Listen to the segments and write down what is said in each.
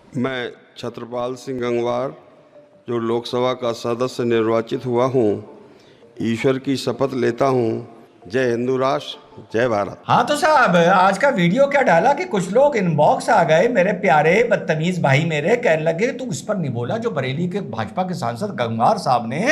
मैं छत्रपाल सिंह गंगवार जो लोकसभा का सदस्य निर्वाचित हुआ हूँ, ईश्वर की शपथ लेता हूँ। जय हिंदू राष्ट्र, जय भारत। हाँ तो साहब, आज का वीडियो क्या डाला कि कुछ लोग इनबॉक्स आ गए, मेरे प्यारे बदतमीज भाई मेरे, कहने लगे तू इस पर नहीं बोला जो बरेली के भाजपा के सांसद गंगवार साहब ने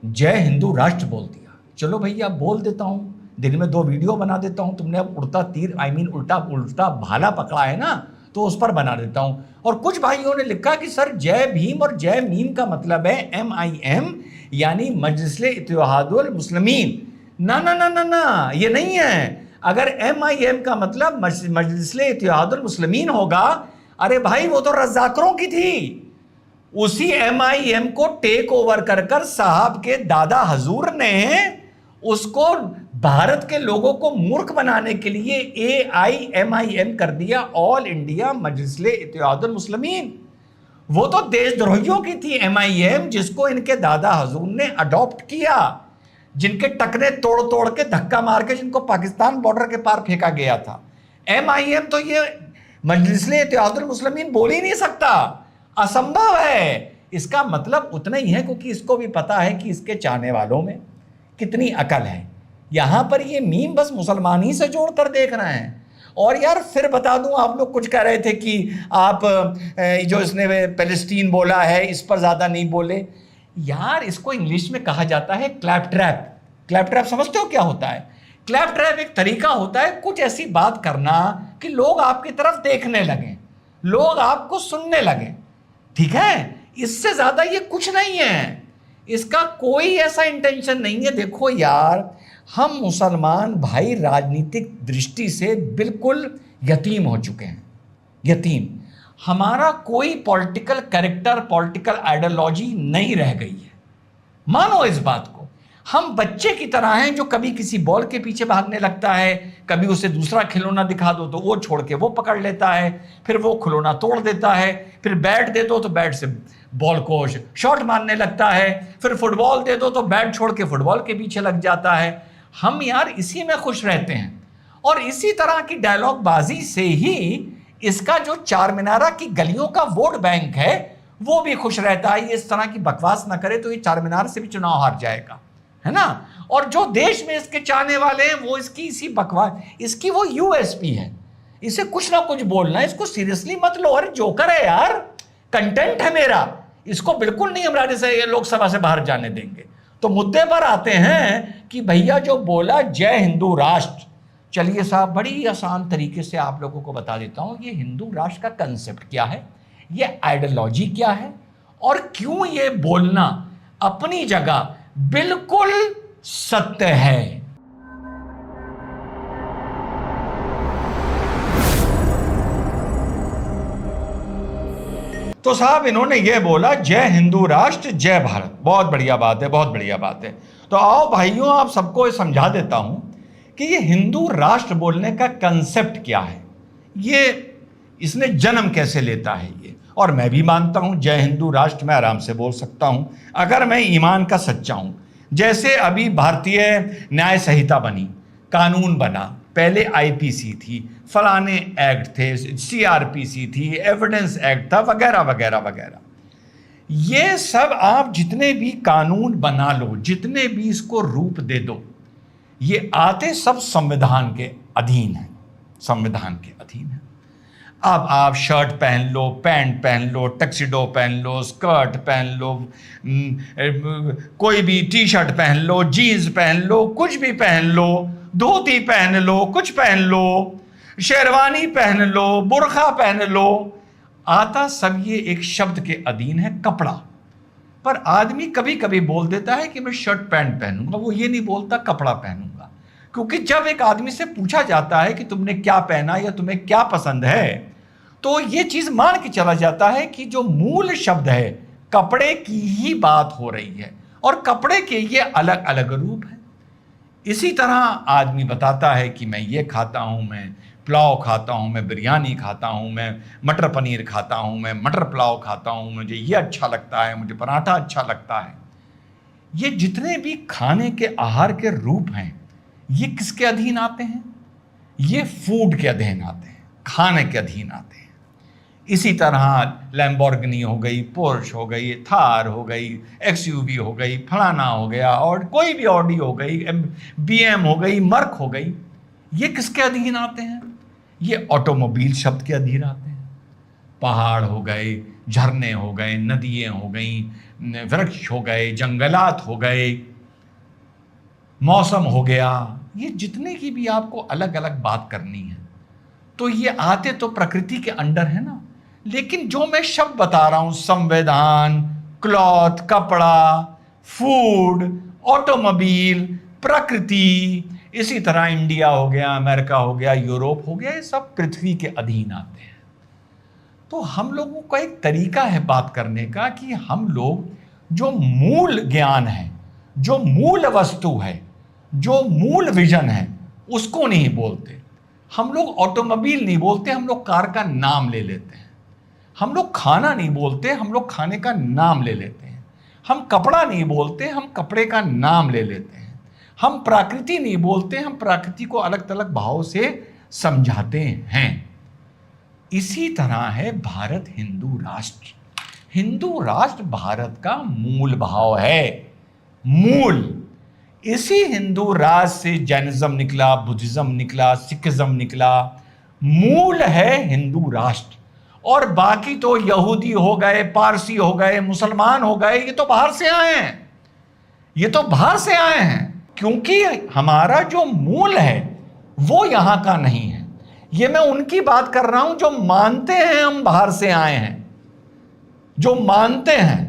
जय हिंदू राष्ट्र बोल दिया। चलो भैया बोल देता हूँ, दिन में 2 वीडियो बना देता हूँ। तुमने अब उड़ता तीर उल्टा उल्टा भाला पकड़ा है ना, तो उस पर बना देता हूँ। और कुछ भाइयों ने लिखा कि सर जय भीम और जय मीम का मतलब है MIM, यानी मजलिस-ए इत्तेहादुल मुस्लिमीन। ना ना ना ना ना, ये नहीं है। अगर MIM का मतलब मजलिस-ए इत्तेहादुल मुस्लिमीन होगा, अरे भाई वो तो रज़ाकरों की थी। उसी MIM को टेक ओवर कर साहब के दादा हजूर ने उसको भारत के लोगों को मूर्ख बनाने के लिए AIMIM कर दिया, ऑल इंडिया मजलिस-ए इत्तेहादुल मुस्लिमीन। वो तो देशद्रोहियों की थी MIM, जिसको इनके दादा हजूर ने अडॉप्ट किया, जिनके टकने तोड़ तोड़ के धक्का मार के जिनको पाकिस्तान बॉर्डर के पार फेंका गया था। MIM तो ये मजलिस-ए इत्तेहादुल मुस्लिमीन बोल ही नहीं सकता, असंभव है। इसका मतलब उतना ही है क्योंकि इसको भी पता है कि इसके चाहने वालों में कितनी अकल है। यहां पर ये मीम बस मुसलमान ही से जोड़कर देख रहे हैं। और यार फिर बता दूं, आप लोग कुछ कह रहे थे कि आप जो इसने पैलेस्टीन बोला है इस पर ज्यादा नहीं बोले। यार इसको इंग्लिश में कहा जाता है क्लैप ट्रैप। क्लैप ट्रैप समझते हो क्या होता है? क्लैप ट्रैप एक तरीका होता है कुछ ऐसी बात करना कि लोग आपकी तरफ देखने लगें, लोग आपको सुनने लगें। ठीक है, इससे ज्यादा ये कुछ नहीं है। इसका कोई ऐसा इंटेंशन नहीं है। देखो यार, हम मुसलमान भाई राजनीतिक दृष्टि से बिल्कुल यतीम हो चुके हैं, यतीम। हमारा कोई पॉलिटिकल कैरेक्टर, पॉलिटिकल आइडियोलॉजी नहीं रह गई है। मानो इस बात को। हम बच्चे की तरह हैं जो कभी किसी बॉल के पीछे भागने लगता है, कभी उसे दूसरा खिलौना दिखा दो तो वो छोड़ के वो पकड़ लेता है, फिर वो खिलौना तोड़ देता है, फिर बैट दे दो तो बैट से बॉल को शॉट मारने लगता है, फिर फुटबॉल दे दो तो बैट छोड़ के फुटबॉल के पीछे लग जाता है। हम यार इसी में खुश रहते हैं। और इसी तरह की डायलॉग बाजी से ही इसका जो चार मीनारा की गलियों का वोट बैंक है वो भी खुश रहता है। ये इस तरह की बकवास ना करे तो ये चार मीनार से भी चुनाव हार जाएगा, है ना। और जो देश में इसके चाहने वाले हैं वो इसकी इसी बकवास, इसकी वो USP है। इसे कुछ ना कुछ बोलना, इसको सीरियसली मत लो। अरे जोकर है यार, कंटेंट है मेरा, इसको बिल्कुल नहीं हम राज्य से लोकसभा से बाहर जाने देंगे। तो मुद्दे पर आते हैं कि भैया जो बोला जय हिंदू राष्ट्र, चलिए साहब बड़ी आसान तरीके से आप लोगों को बता देता हूं ये हिंदू राष्ट्र का कंसेप्ट क्या है, ये आइडियोलॉजी क्या है, और क्यों ये बोलना अपनी जगह बिल्कुल सत्य है। तो साहब इन्होंने ये बोला जय हिंदू राष्ट्र जय भारत, बहुत बढ़िया बात है, बहुत बढ़िया बात है। तो आओ भाइयों, आप सबको समझा देता हूं कि ये हिंदू राष्ट्र बोलने का कंसेप्ट क्या है, ये इसने जन्म कैसे लेता है ये। और मैं भी मानता हूं जय हिंदू राष्ट्र मैं आराम से बोल सकता हूं अगर मैं ईमान का सच्चा हूं। जैसे अभी भारतीय न्याय संहिता बनी, कानून बना, पहले IPC थी, फलाने एक्ट थे, CRPC थी, एविडेंस एक्ट था, वगैरह वगैरह वगैरह। ये सब आप जितने भी कानून बना लो, जितने भी इसको रूप दे दो, ये आते सब संविधान के अधीन है, संविधान के अधीन है। अब आप शर्ट पहन लो, पैंट पहन लो, टक्सिडो पहन लो, स्कर्ट पहन लो, कोई भी T-शर्ट पहन लो, जीन्स पहन लो, कुछ भी पहन लो, धोती पहन लो, कुछ पहन लो, शेरवानी पहन लो, बुर्खा पहन लो, आता सब ये एक शब्द के अधीन है, कपड़ा। पर आदमी कभी कभी बोल देता है कि मैं शर्ट पैंट पहनूंगा, वो ये नहीं बोलता कपड़ा पहनूंगा। क्योंकि जब एक आदमी से पूछा जाता है कि तुमने क्या पहना या तुम्हें क्या पसंद है, तो ये चीज मान के चला जाता है कि जो मूल शब्द है कपड़े की ही बात हो रही है, और कपड़े के ये अलग अलग रूप है। इसी तरह आदमी बताता है कि मैं ये खाता हूं, मैं पुलाव खाता हूं, मैं बिरयानी खाता हूं, मैं मटर पनीर खाता हूं, मैं मटर पुलाव खाता हूं, मुझे ये अच्छा लगता है, मुझे पराठा अच्छा लगता है। ये जितने भी खाने के आहार के रूप हैं ये किसके अधीन आते हैं? ये फूड के अधीन आते हैं, खाने के अधीन आते हैं। इसी तरह लैम्बोर्गिनी हो गई, पोर्श हो गई, थार हो गई, एक्सयूवी हो गई, फलाना हो गया, और कोई भी ऑडी हो गई, बीएम हो गई, मर्क हो गई, ये किसके अधीन आते हैं? ये ऑटोमोबाइल शब्द के अधीन आते हैं। पहाड़ हो गए, झरने हो गए, नदियाँ हो गई, वृक्ष हो गए, जंगलात हो गए, मौसम हो गया, ये जितने की भी आपको अलग अलग बात करनी है तो ये आते तो प्रकृति के अंडर है ना। लेकिन जो मैं शब्द बता रहा हूं, संविधान, क्लॉथ, कपड़ा, फूड, ऑटोमोबाइल, प्रकृति, इसी तरह इंडिया हो गया, अमेरिका हो गया, यूरोप हो गया, ये सब पृथ्वी के अधीन आते हैं। तो हम लोगों का एक तरीका है बात करने का कि हम लोग जो मूल ज्ञान है, जो मूल वस्तु है, जो मूल विजन है, उसको नहीं बोलते। हम लोग ऑटोमोबाइल नहीं बोलते, हम लोग कार का नाम ले लेते हैं। हम लोग खाना नहीं बोलते, हम लोग खाने का नाम ले लेते हैं। हम कपड़ा नहीं बोलते, हम कपड़े का नाम ले लेते हैं। हम प्रकृति नहीं बोलते, हम प्रकृति को अलग अलग भाव से समझाते हैं। इसी तरह है भारत हिंदू राष्ट्र। हिंदू राष्ट्र भारत का मूल भाव है, मूल। इसी हिंदू राष्ट्र से जैनिज्म निकला, बुद्धिज्म निकला, सिखिज्म निकला। मूल है हिंदू राष्ट्र। और बाकी तो यहूदी हो गए, पारसी हो गए, मुसलमान हो गए, ये तो बाहर से आए हैं, ये तो बाहर से आए हैं। क्योंकि हमारा जो मूल है वो यहां का नहीं है। ये मैं उनकी बात कर रहा हूं जो मानते हैं हम बाहर से आए हैं, जो मानते हैं।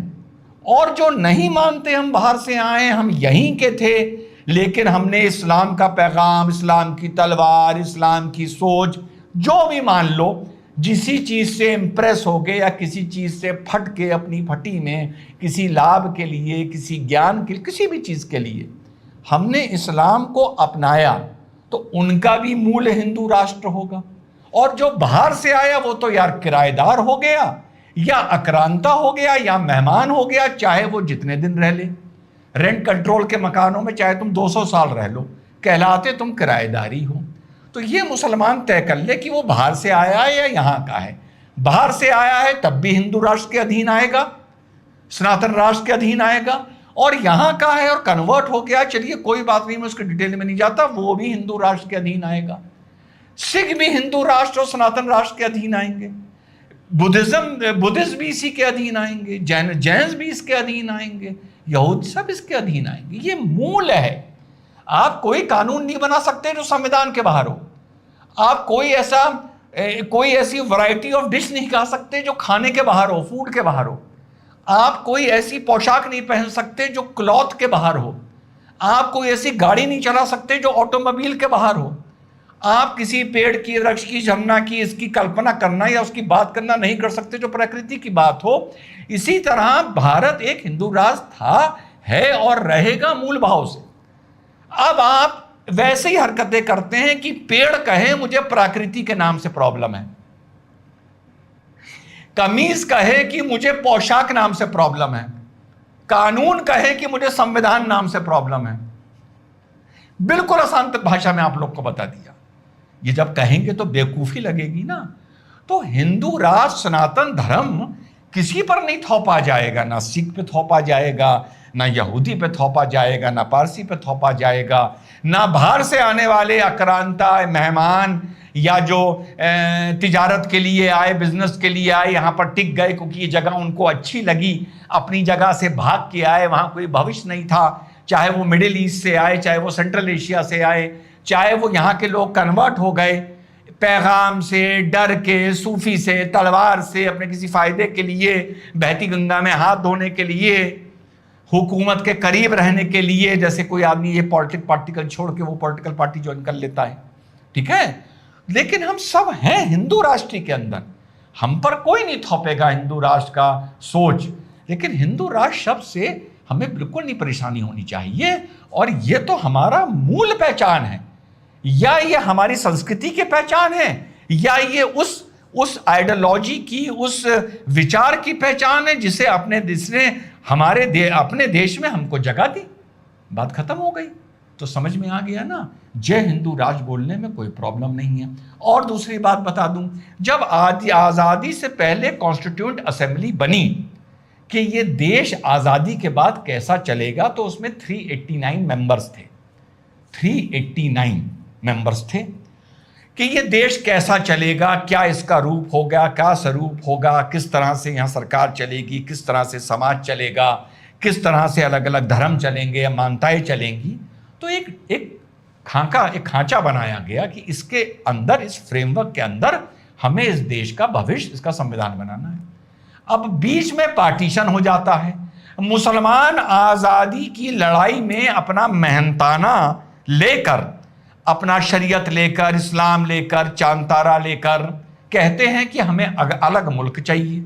और जो नहीं मानते हम बाहर से आए, हम यहीं के थे, लेकिन हमने इस्लाम का पैगाम, इस्लाम की तलवार, इस्लाम की सोच, जो भी मान लो, जिसी चीज से इंप्रेस हो गए या किसी चीज से फट के अपनी फटी में किसी लाभ के लिए, किसी ज्ञान के लिए, किसी भी चीज के लिए हमने इस्लाम को अपनाया, तो उनका भी मूल हिंदू राष्ट्र होगा। और जो बाहर से आया वो तो यार किराएदार हो गया, या आक्रांता हो गया, या मेहमान हो गया, चाहे वो जितने दिन रह ले। रेंट कंट्रोल के मकानों में चाहे तुम 200 साल रह लो, कहलाते तुम किराएदारी हो। तो ये मुसलमान तय कर ले कि वो बाहर से आया है या यहां का है। बाहर से आया है तब भी हिंदू राष्ट्र के अधीन आएगा, सनातन राष्ट्र के अधीन आएगा। और यहां का है और कन्वर्ट हो गया, चलिए कोई बात नहीं, मैं उसके डिटेल में नहीं जाता, वो भी हिंदू राष्ट्र के अधीन आएगा। सिख भी हिंदू राष्ट्र और सनातन राष्ट्र के अधीन आएंगे। बुद्धिज्म भी इसी के अधीन आएंगे, जैन भी इसके अधीन आएंगे, यहूद सब इसके अधीन आएंगे। ये मूल है। आप कोई कानून नहीं बना सकते जो संविधान के बाहर हो। आप कोई ऐसी वैरायटी ऑफ डिश नहीं खा सकते जो खाने के बाहर हो, फूड के बाहर हो। आप कोई ऐसी पोशाक नहीं पहन सकते जो क्लॉथ के बाहर हो। आप कोई ऐसी गाड़ी नहीं चला सकते जो ऑटोमोबाइल के बाहर हो। आप किसी पेड़ की, वृक्ष की, जमुना की, इसकी कल्पना करना या उसकी बात करना नहीं कर सकते जो प्रकृति की बात हो। इसी तरह भारत एक हिंदू राष्ट्र था, है और रहेगा मूल भाव से। अब आप वैसे ही हरकतें करते हैं कि पेड़ कहे मुझे प्रकृति के नाम से प्रॉब्लम है, कमीज कहे कि मुझे पोशाक नाम से प्रॉब्लम है, कानून कहे कि मुझे संविधान नाम से प्रॉब्लम है। बिल्कुल आसान भाषा में आप लोग को बता दिया। ये जब कहेंगे तो बेवकूफी लगेगी ना। तो हिंदू राष्ट्र, सनातन धर्म किसी पर नहीं थोपा जाएगा, ना सिख पे थोपा जाएगा, ना यहूदी पे थोपा जाएगा, ना पारसी पे थोपा जाएगा, ना बाहर से आने वाले आक्रांता मेहमान या जो तिजारत के लिए आए, बिजनेस के लिए आए, यहाँ पर टिक गए क्योंकि ये जगह उनको अच्छी लगी, अपनी जगह से भाग के आए, वहाँ कोई भविष्य नहीं था। चाहे वो मिडिल ईस्ट से आए, चाहे वो सेंट्रल एशिया से आए, चाहे वो यहाँ के लोग कन्वर्ट हो गए पैगाम से, डर के, सूफी से, तलवार से, अपने किसी फायदे के लिए, बहती गंगा में हाथ धोने के लिए, हुकूमत के करीब रहने के लिए। जैसे कोई आदमी ये पॉलिटिकल पार्टिकल छोड़ के वो पॉलिटिकल पार्टी ज्वाइन कर लेता है, ठीक है। लेकिन हम सब हैं हिंदू राष्ट्र के अंदर, हम पर कोई नहीं थोपेगा हिंदू राष्ट्र का सोच। लेकिन हिंदू राष्ट्र शब्द से हमें बिल्कुल नहीं परेशानी होनी चाहिए। और ये तो हमारा मूल पहचान है, या ये हमारी संस्कृति की पहचान है, या ये उस आइडियोलॉजी की, उस विचार की पहचान है जिसे अपने देश ने अपने देश में हमको जगह दी। बात खत्म हो गई। तो समझ में आ गया ना, जय हिंदू राष्ट्र बोलने में कोई प्रॉब्लम नहीं है। और दूसरी बात बता दूं, जब आज़ादी से पहले कॉन्स्टिट्यूएंट असेंबली बनी कि ये देश आज़ादी के बाद कैसा चलेगा, तो उसमें 389 मेंबर्स थे। 389 मेंबर्स थे कि ये देश कैसा चलेगा, क्या इसका रूप होगा, क्या स्वरूप होगा, किस तरह से यहाँ सरकार चलेगी, किस तरह से समाज चलेगा, किस तरह से अलग अलग धर्म चलेंगे या मान्यताएं चलेंगी। तो एक खांचा बनाया गया कि इसके अंदर, इस फ्रेमवर्क के अंदर हमें इस देश का भविष्य, इसका संविधान बनाना है। अब बीच में पार्टीशन हो जाता है। मुसलमान आज़ादी की लड़ाई में अपना मेहनताना लेकर, अपना शरीयत लेकर, इस्लाम लेकर, चांद तारा लेकर कहते हैं कि हमें अलग मुल्क चाहिए।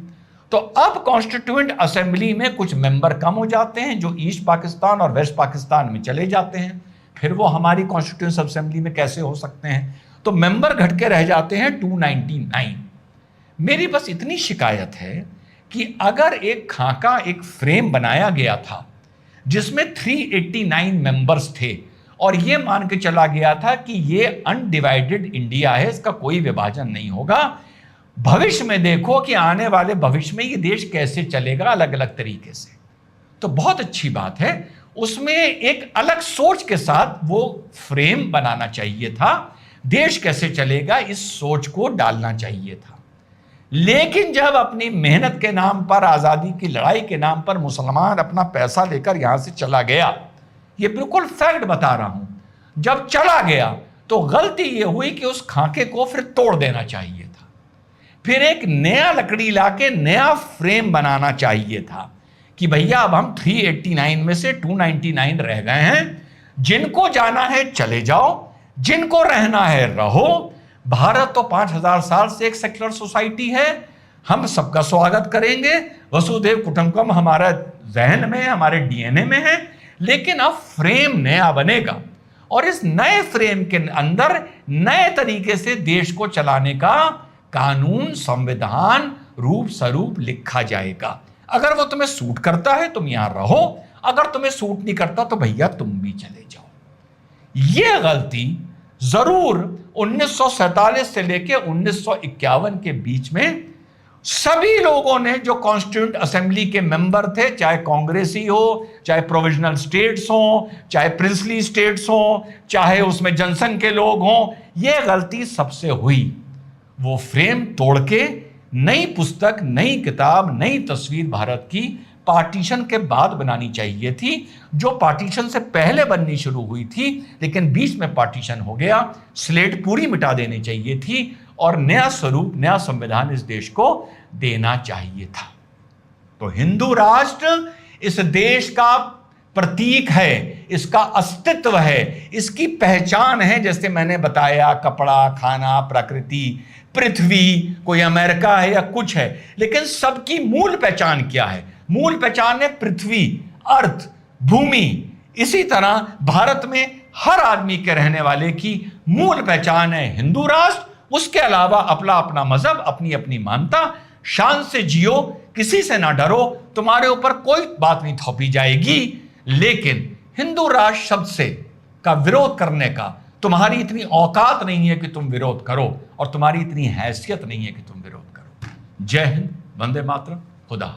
तो अब कॉन्स्टिट्यूएंट असेंबली में कुछ मेंबर कम हो जाते हैं जो ईस्ट पाकिस्तान और वेस्ट पाकिस्तान में चले जाते हैं। फिर वो हमारी कॉन्स्टिट्यूएंट असेंबली में कैसे हो सकते हैं? तो मेंबर घट के रह जाते हैं 299। मेरी बस इतनी शिकायत है कि अगर एक फ्रेम बनाया गया था जिसमें 389 मेंबर्स थे और ये मान के चला गया था कि ये अनडिवाइडेड इंडिया है, इसका कोई विभाजन नहीं होगा, भविष्य में देखो कि आने वाले भविष्य में ये देश कैसे चलेगा अलग अलग तरीके से, तो बहुत अच्छी बात है। उसमें एक अलग सोच के साथ वो फ्रेम बनाना चाहिए था, देश कैसे चलेगा इस सोच को डालना चाहिए था। लेकिन जब अपनी मेहनत के नाम पर, आज़ादी की लड़ाई के नाम पर मुसलमान अपना पैसा लेकर यहां से चला गया, ये बिल्कुल फैक्ट बता रहा हूं, जब चला गया तो गलती ये हुई कि उस खाके को फिर तोड़ देना चाहिए था, फिर एक नया लकड़ी लाके नया फ्रेम बनाना चाहिए था कि भैया अब हम 389 में से 299 रह गए हैं, जिनको जाना है चले जाओ, जिनको रहना है रहो। भारत तो 5000 साल से एक सेक्युलर सोसाइटी है, हम सबका स्वागत करेंगे, वसुधैव कुटुंबकम हमारा जहन में, हमारे डीएनए में है। लेकिन अब फ्रेम नया बनेगा और इस नए फ्रेम के अंदर नए तरीके से देश को चलाने का कानून, संविधान, रूप स्वरूप लिखा जाएगा। अगर वो तुम्हें सूट करता है तुम यहां रहो, अगर तुम्हें सूट नहीं करता तो भैया तुम भी चले जाओ। ये गलती जरूर 1947 से लेकर 1951 के बीच में सभी लोगों ने, जो कॉन्स्टिट्यूएंट असेंबली के मेंबर थे, चाहे कांग्रेसी हो, चाहे प्रोविजनल स्टेट्स हो, चाहे प्रिंसली स्टेट्स हो, चाहे उसमें जनसंघ के लोग हों, यह गलती सबसे हुई। वो फ्रेम तोड़ के नई पुस्तक, नई किताब, नई तस्वीर भारत की पार्टीशन के बाद बनानी चाहिए थी, जो पार्टीशन से पहले बननी शुरू हुई थी, लेकिन बीच में पार्टीशन हो गया। स्लेट पूरी मिटा देनी चाहिए थी और नया स्वरूप, नया संविधान इस देश को देना चाहिए था। तो हिंदू राष्ट्र इस देश का प्रतीक है, इसका अस्तित्व है, इसकी पहचान है। जैसे मैंने बताया, कपड़ा, खाना, प्रकृति, पृथ्वी, कोई अमेरिका है या कुछ है, लेकिन सबकी मूल पहचान क्या है? मूल पहचान है पृथ्वी, अर्थ, भूमि। इसी तरह भारत में हर आदमी के रहने वाले की मूल पहचान है हिंदू राष्ट्र। उसके अलावा अपना अपना मजहब, अपनी अपनी मान्यता, शान से जियो, किसी से ना डरो, तुम्हारे ऊपर कोई बात नहीं थोपी जाएगी। लेकिन हिंदू राष्ट्र शब्द से का विरोध करने का तुम्हारी इतनी औकात नहीं है कि तुम विरोध करो, और तुम्हारी इतनी हैसियत नहीं है कि तुम विरोध करो। जय हिंद, वंदे मातरम, खुदा।